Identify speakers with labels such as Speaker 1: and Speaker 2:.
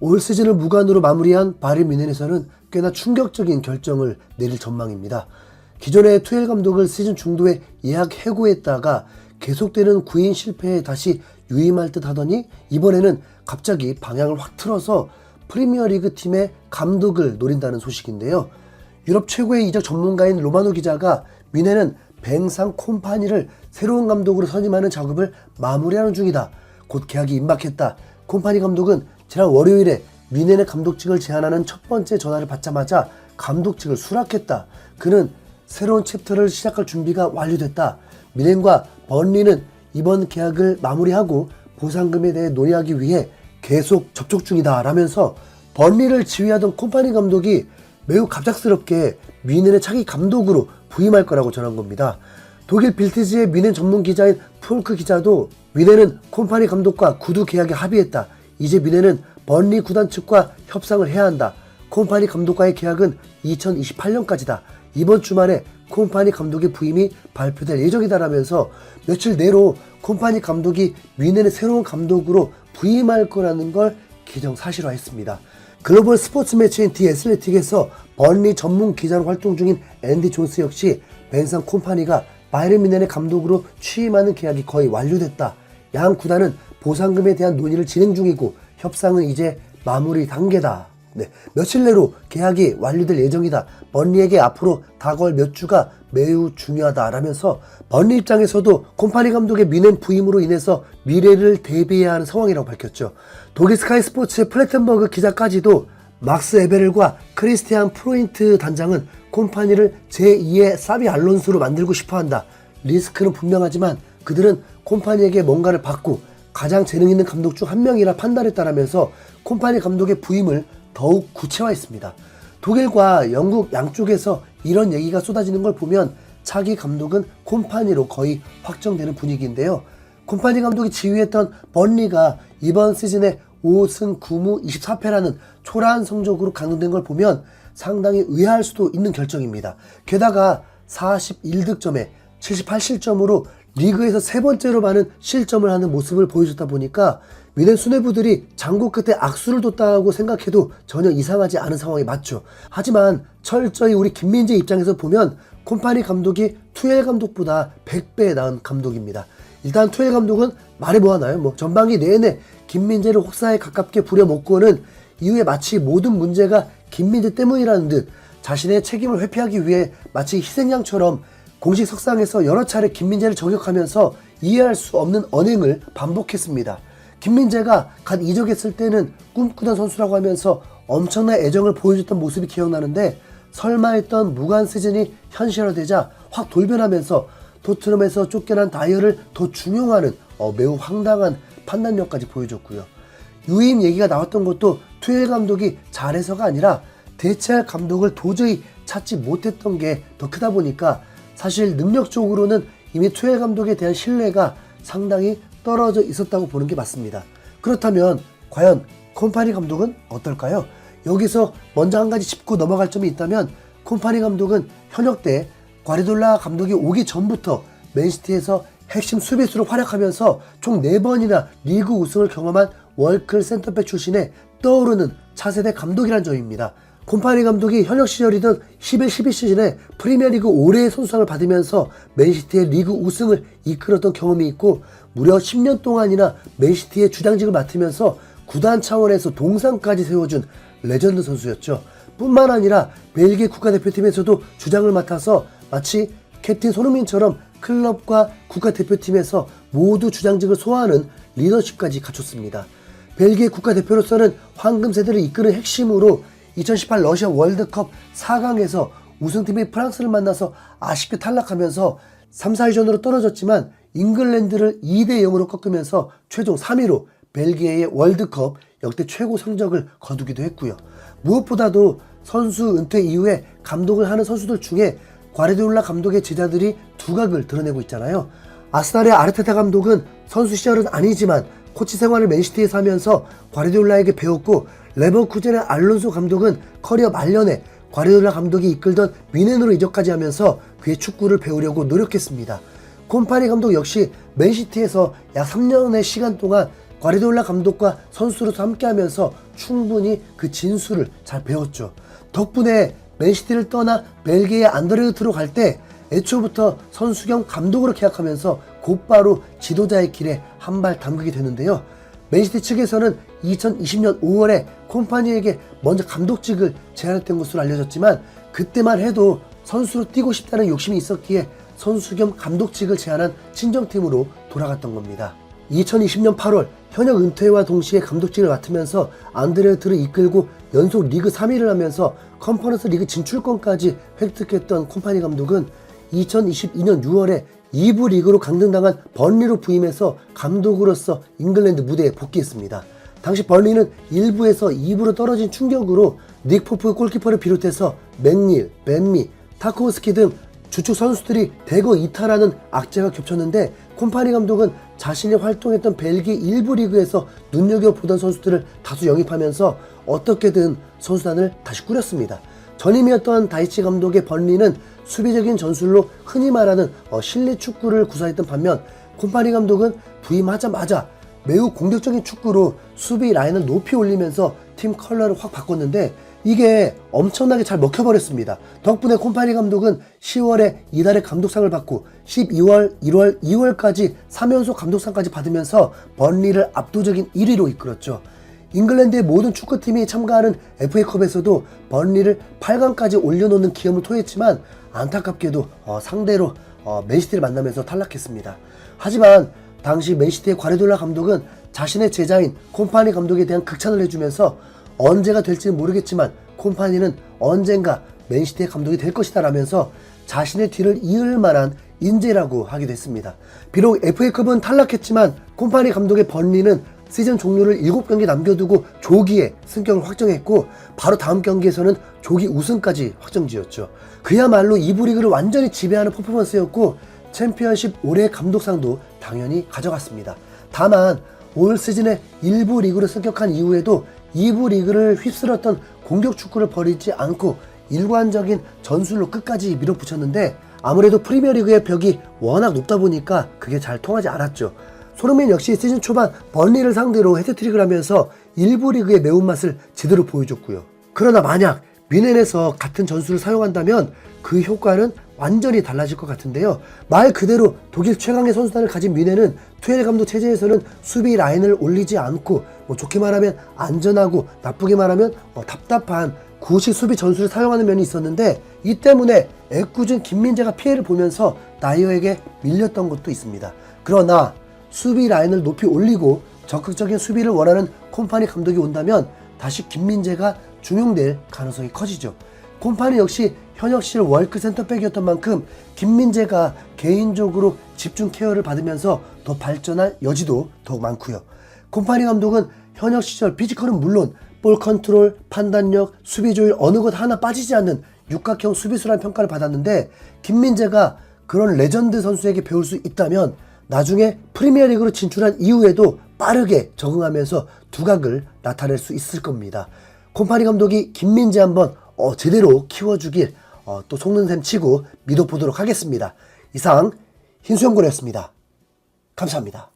Speaker 1: 올 시즌을 무관으로 마무리한 바이에른 뮌헨에서는 꽤나 충격적인 결정을 내릴 전망입니다. 기존의 투엘 감독을 시즌 중도에 예약 해고했다가 계속되는 구인 실패에 다시 유임할 듯 하더니 이번에는 갑자기 방향을 확 틀어서 프리미어리그 팀의 감독을 노린다는 소식인데요. 유럽 최고의 이적 전문가인 로마노 기자가 뮌헨은 뱅상 콤파니를 새로운 감독으로 선임하는 작업을 마무리하는 중이다. 곧 계약이 임박했다. 콤파니 감독은 지난 월요일에 뮌헨의 감독직을 제안하는 첫 번째 전화를 받자마자 감독직을 수락했다. 그는 새로운 챕터를 시작할 준비가 완료됐다. 뮌헨과 번리는 이번 계약을 마무리하고 보상금에 대해 논의하기 위해 계속 접촉 중이다 라면서 번리를 지휘하던 콤파니 감독이 매우 갑작스럽게 뮌헨의 차기 감독으로 부임할 거라고 전한 겁니다. 독일 빌트지의 뮌헨 전문 기자인 폴크 기자도 뮌헨은 콤파니 감독과 구두 계약에 합의했다. 이제 뮌헨은 번리 구단 측과 협상을 해야 한다. 콤파니 감독과의 계약은 2028년까지다. 이번 주말에 콤파니 감독의 부임이 발표될 예정이다라면서 며칠 내로 콤파니 감독이 뮌헨의 새로운 감독으로 부임할 거라는 걸 기정사실화했습니다. 글로벌 스포츠 매체인 디 애슬레틱에서 번리 전문 기자로 활동 중인 앤디 존스 역시 벤상 콤파니가 바이에른 뮌헨의 감독으로 취임하는 계약이 거의 완료됐다. 양 구단은 보상금에 대한 논의를 진행 중이고 협상은 이제 마무리 단계다. 며칠 내로 계약이 완료될 예정이다. 번리에게 앞으로 다가올 몇 주가 매우 중요하다라면서 번리 입장에서도 콤파니 감독의 뮌헨 부임으로 인해서 미래를 대비해야 하는 상황이라고 밝혔죠. 독일 스카이 스포츠의 플래텐버그 기자까지도 막스 에베렐과 크리스티안 프로인트 단장은 콤파니를 제2의 사비 알론소로 만들고 싶어한다. 리스크는 분명하지만 그들은 콤파니에게 뭔가를 받고 가장 재능 있는 감독 중 한 명이라 판단했다라면서 콤파니 감독의 부임을 더욱 구체화했습니다. 독일과 영국 양쪽에서 이런 얘기가 쏟아지는 걸 보면 차기 감독은 콤파니로 거의 확정되는 분위기인데요. 콤파니 감독이 지휘했던 번리가 이번 시즌에 5승 9무 24패라는 초라한 성적으로 강등된 걸 보면 상당히 의아할 수도 있는 결정입니다. 게다가 41득점에 78실점으로 리그에서 세 번째로 많은 실점을 하는 모습을 보여줬다 보니까 뮌헨 수뇌부들이 장고 끝에 악수를 뒀다고 생각해도 전혀 이상하지 않은 상황이 맞죠. 하지만 철저히 우리 김민재 입장에서 보면 콤파니 감독이 투엘 감독보다 100배 나은 감독입니다. 일단 투엘 감독은 말해 뭐하나요? 전반기 내내 김민재를 혹사에 가깝게 부려먹고는 이후에 마치 모든 문제가 김민재 때문이라는 듯 자신의 책임을 회피하기 위해 마치 희생양처럼 공식 석상에서 여러 차례 김민재를 저격하면서 이해할 수 없는 언행을 반복했습니다. 김민재가 갓 이적했을 때는 꿈꾸던 선수라고 하면서 엄청난 애정을 보여줬던 모습이 기억나는데 설마 했던 무관 시즌이 현실화되자 확 돌변하면서 토트넘에서 쫓겨난 다이어를 더 중용하는 매우 황당한 판단력까지 보여줬고요. 유임 얘기가 나왔던 것도 투엘 감독이 잘해서가 아니라 대체할 감독을 도저히 찾지 못했던 게 더 크다 보니까 사실 능력적으로는 이미 투엘 감독에 대한 신뢰가 상당히 떨어져 있었다고 보는 게 맞습니다. 그렇다면 과연 콤파니 감독은 어떨까요? 여기서 먼저 한 가지 짚고 넘어갈 점이 있다면 콤파니 감독은 현역 때 과르디올라 감독이 오기 전부터 맨시티에서 핵심 수비수로 활약하면서 총 4번이나 리그 우승을 경험한 월클 센터백 출신의 떠오르는 차세대 감독이란 점입니다. 콤파니 감독이 현역 시절이던 11-12 시즌에 프리미어리그 올해의 선수상을 받으면서 맨시티의 리그 우승을 이끌었던 경험이 있고 무려 10년 동안이나 맨시티의 주장직을 맡으면서 구단 차원에서 동상까지 세워준 레전드 선수였죠. 뿐만 아니라 벨기에 국가대표팀에서도 주장을 맡아서 마치 캡틴 손흥민처럼 클럽과 국가대표팀에서 모두 주장직을 소화하는 리더십까지 갖췄습니다. 벨기에 국가대표로서는 황금 세대를 이끄는 핵심으로 2018 러시아 월드컵 4강에서 우승팀인 프랑스를 만나서 아쉽게 탈락하면서 3-4위전으로 떨어졌지만 잉글랜드를 2-0으로 꺾으면서 최종 3위로 벨기에의 월드컵 역대 최고 성적을 거두기도 했고요. 무엇보다도 선수 은퇴 이후에 감독을 하는 선수들 중에 과르디올라 감독의 제자들이 두각을 드러내고 있잖아요. 아스날의 아르테타 감독은 선수 시절은 아니지만 코치 생활을 맨시티에서 하면서 과르디올라에게 배웠고 레버쿠젠의 알론소 감독은 커리어 말년에 과르디올라 감독이 이끌던 뮌헨으로 이적까지 하면서 그의 축구를 배우려고 노력했습니다. 콤파니 감독 역시 맨시티에서 약 3년의 시간 동안 과르디올라 감독과 선수로서 함께하면서 충분히 그 진수를 잘 배웠죠. 덕분에 맨시티를 떠나 벨기에 안더레르트로 갈 때 애초부터 선수 겸 감독으로 계약하면서 곧바로 지도자의 길에 한 발 담그게 되는데요. 맨시티 측에서는 2020년 5월에 콤파니에게 먼저 감독직을 제안했던 것으로 알려졌지만 그때만 해도 선수로 뛰고 싶다는 욕심이 있었기에 선수 겸 감독직을 제안한 친정팀으로 돌아갔던 겁니다. 2020년 8월 현역 은퇴와 동시에 감독직을 맡으면서 안드레르트를 이끌고 연속 리그 3위를 하면서 컨퍼런스 리그 진출권까지 획득했던 콤파니 감독은 2022년 6월에 2부 리그로 강등당한 번리로 부임해서 감독으로서 잉글랜드 무대에 복귀했습니다. 당시 번리는 1부에서 2부로 떨어진 충격으로 닉 포프 골키퍼를 비롯해서 맥닐, 벤미, 타코우스키 등 주축 선수들이 대거 이탈하는 악재가 겹쳤는데 콤파니 감독은 자신이 활동했던 벨기에 1부 리그에서 눈여겨보던 선수들을 다수 영입하면서 어떻게든 선수단을 다시 꾸렸습니다. 전임이었던 다이치 감독의 번리는 수비적인 전술로 흔히 말하는 실내 축구를 구사했던 반면 콤파니 감독은 부임하자마자 매우 공격적인 축구로 수비 라인을 높이 올리면서 팀 컬러를 확 바꿨는데 이게 엄청나게 잘 먹혀버렸습니다. 덕분에 콤파니 감독은 10월에 이달의 감독상을 받고 12월, 1월, 2월까지 3연속 감독상까지 받으면서 번리를 압도적인 1위로 이끌었죠. 잉글랜드의 모든 축구팀이 참가하는 FA컵에서도 번리를 8강까지 올려놓는 기염을 토했지만 안타깝게도 상대로 맨시티를 만나면서 탈락했습니다. 하지만 당시 맨시티의 과르디올라 감독은 자신의 제자인 콤파니 감독에 대한 극찬을 해주면서 언제가 될지는 모르겠지만 콤파니는 언젠가 맨시티의 감독이 될 것이다 라면서 자신의 뒤를 이을 만한 인재라고 하기도 했습니다. 비록 FA컵은 탈락했지만 콤파니 감독의 번리는 시즌 종료를 7경기 남겨두고 조기에 승격을 확정했고 바로 다음 경기에서는 조기 우승까지 확정지었죠. 그야말로 2부 리그를 완전히 지배하는 퍼포먼스였고 챔피언십 올해의 감독상도 당연히 가져갔습니다. 다만 올 시즌에 1부 리그로 승격한 이후에도 2부 리그를 휩쓸었던 공격 축구를 버리지 않고 일관적인 전술로 끝까지 밀어붙였는데 아무래도 프리미어리그의 벽이 워낙 높다 보니까 그게 잘 통하지 않았죠. 손흥민 역시 시즌 초반 번리를 상대로 헤트트릭을 하면서 1부 리그의 매운맛을 제대로 보여줬고요. 그러나 만약 뮌헨에서 같은 전술을 사용한다면 그 효과는 완전히 달라질 것 같은데요. 말 그대로 독일 최강의 선수단을 가진 뮌헨은 투엘 감독 체제에서는 수비 라인을 올리지 않고 좋게 말하면 안전하고 나쁘게 말하면 답답한 구식 수비 전술을 사용하는 면이 있었는데 이 때문에 애꿎은 김민재가 피해를 보면서 나이어에게 밀렸던 것도 있습니다. 그러나 수비 라인을 높이 올리고 적극적인 수비를 원하는 콤파니 감독이 온다면 다시 김민재가 중용될 가능성이 커지죠. 콤파니 역시 현역 시절 월크 센터백이었던 만큼 김민재가 개인적으로 집중 케어를 받으면서 더 발전할 여지도 더욱 많고요. 콤파니 감독은 현역 시절 피지컬은 물론 볼 컨트롤, 판단력, 수비 조율 어느 것 하나 빠지지 않는 육각형 수비수라는 평가를 받았는데 김민재가 그런 레전드 선수에게 배울 수 있다면 나중에 프리미어리그로 진출한 이후에도 빠르게 적응하면서 두각을 나타낼 수 있을 겁니다. 콤파니 감독이 김민재 한번 제대로 키워주길 또 속는 셈 치고 믿어보도록 하겠습니다. 이상 흰수염고래였습니다. 감사합니다.